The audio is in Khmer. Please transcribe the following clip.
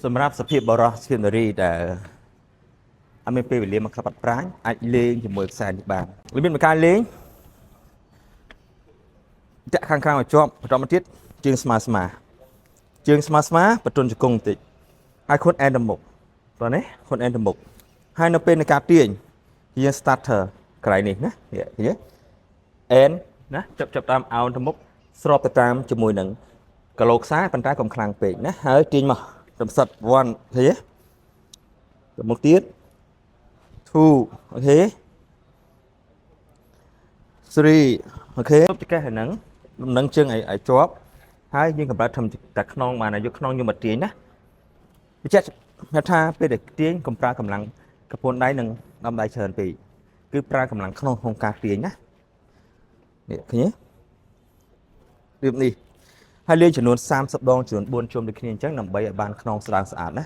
សម្រាប់សភាពបរោះស្គីនារីដែលអត់មានពេលវេលាមកក្លាប់បាត់ប្រាញអាចលេងជាមួយខ្សែនេះបានវាមានការលេងចាក់ខាងក្រៅឲ្យជាប់បន្តមកទៀតជើងស្មើជើងស្មើបន្ទន់ជង្គង់បន្តិចហើយខ្លួនអែនទៅមុខបាទនេះខ្លួនអែនទៅមុខហើយនៅពេលនៃការទាញយើង starter កន្លែងនេះណាឃើញទេអែនណាចាប់តាមអោនទៅមុខស្របទៅតាមជាមួយនឹងគីឡូខ្សែប៉ុន្តែកុំខ្លាំងពេកណាហើយទាញមកសំសិត1ឃើញទេទៅមុខទៀត2អូខេ3អូខេទៅកេះហ្នឹងដំណឹងជើងឲ្យជាប់ហើយយើងកម្រើធំតែខ្នងបានយកខ្នងយកមកទាញណាបញ្ជាក់ថាពេលដែលទាញកុំប្រើកម្លាំងកពួនដៃនិងដំដៃច្រើនពេកគឺប្រើកម្លាំងក្នុងការទាញណានេះឃើញទេរៀបនេះហើយលេងចំនួន30ដងចំនួន4ជុំដូចគ្នាអញ្ចឹងដើម្បីឲ្យបានខ្នងស្អាតណា